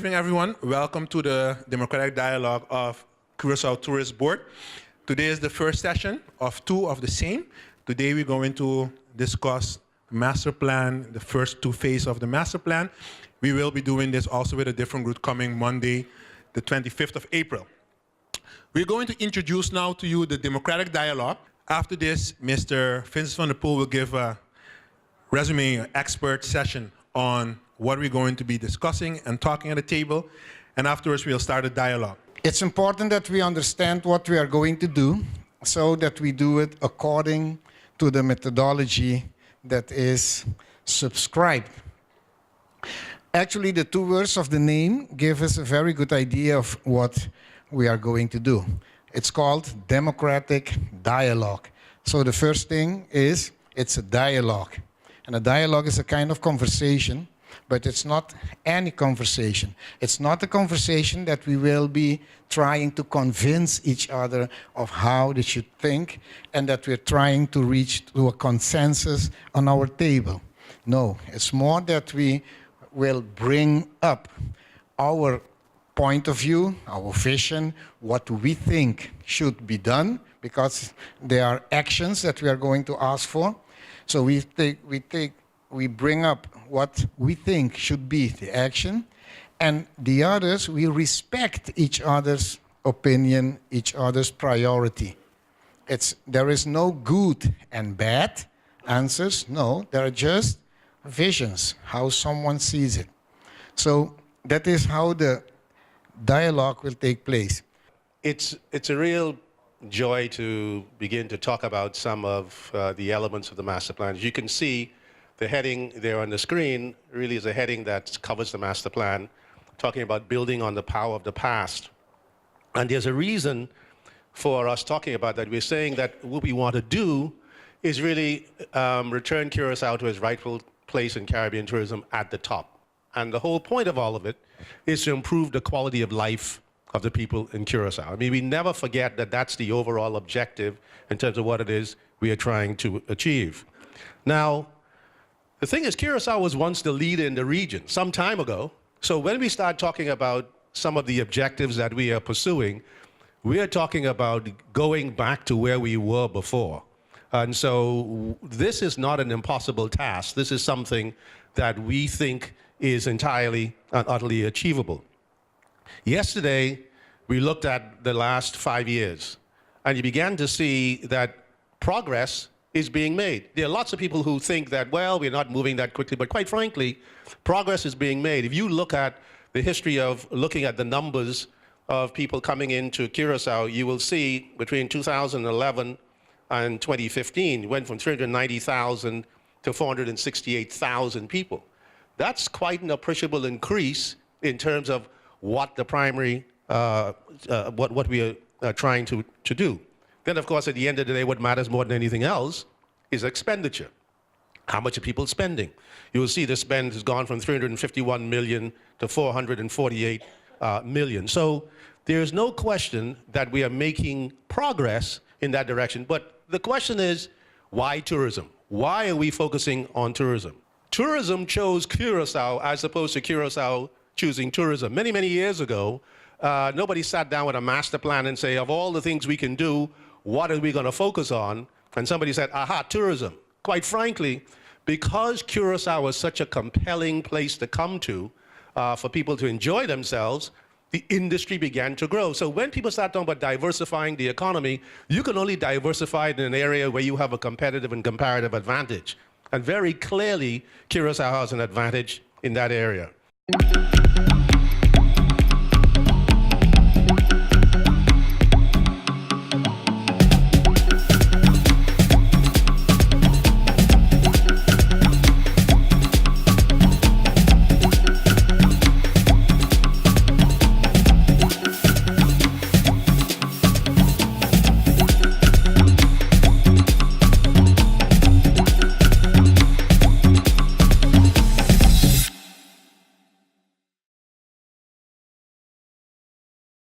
evening, everyone. Welcome to the Democratic Dialogue of Curaçao Tourist Board. Today is the first session of two of the same. Today we're going to discuss master plan, the first two phases of the master plan. We will be doing this also with a different group coming Monday, the 25th of April. We're going to introduce now to you the Democratic Dialogue. After this, Mr. Vincent van der Poel will give a resume expert session on what we're going to be discussing and talking at the table, and afterwards we'll start a dialogue. It's important that we understand what we are going to do so that we do it according to the methodology that is subscribed. Actually, the two words of the name give us a very good idea of what we are going to do. It's called Democratic Dialogue. So the first thing is it's a dialogue. And a dialogue is a kind of conversation, but it's not any conversation. It's not a conversation that we will be trying to convince each other of how they should think and that we're trying to reach to a consensus on our table. No, it's more that we will bring up our point of view, our vision, what we think should be done, because there are actions that we are going to ask for. So we bring up what we think should be the action, and the others, we respect each other's opinion, each other's priority. There is no good and bad answers. No, there are just visions, how someone sees it. So that is how the dialogue will take place. It's a real joy to begin to talk about some of the elements of the master plan. As you can see, the heading there on the screen really is a heading that covers the master plan, talking about building on the power of the past. And there's a reason for us talking about that. We're saying that what we want to do is really return Curaçao to its rightful place in Caribbean tourism at the top. And the whole point of all of it is to improve the quality of life of the people in Curaçao. I mean, we never forget that that's the overall objective in terms of what it is we are trying to achieve. Now, the thing is, Curaçao was once the leader in the region some time ago. So when we start talking about some of the objectives that we are pursuing, we are talking about going back to where we were before. And so this is not an impossible task. This is something that we think is entirely and utterly achievable. Yesterday, we looked at the last 5 years, and you began to see that progress is being made. There are lots of people who think that, well, we're not moving that quickly, but quite frankly, progress is being made. If you look at the history of looking at the numbers of people coming into Curaçao, you will see between 2011 and 2015, it went from 390,000 to 468,000 people. That's quite an appreciable increase in terms of what the primary, what we are trying to do. Then, of course, at the end of the day, what matters more than anything else is expenditure. How much are people spending? You will see the spend has gone from 351 million to 448 million. So there's no question that we are making progress in that direction. But the question is, why tourism? Why are we focusing on tourism? Tourism chose Curaçao as opposed to Curaçao choosing tourism. Many, many years ago, nobody sat down with a master plan and say, of all the things we can do, what are we going to focus on? And somebody said, aha, tourism. Quite frankly, because Curaçao is such a compelling place to come to for people to enjoy themselves, the industry began to grow. So when people start talking about diversifying the economy, you can only diversify it in an area where you have a competitive and comparative advantage. And very clearly, Curaçao has an advantage in that area.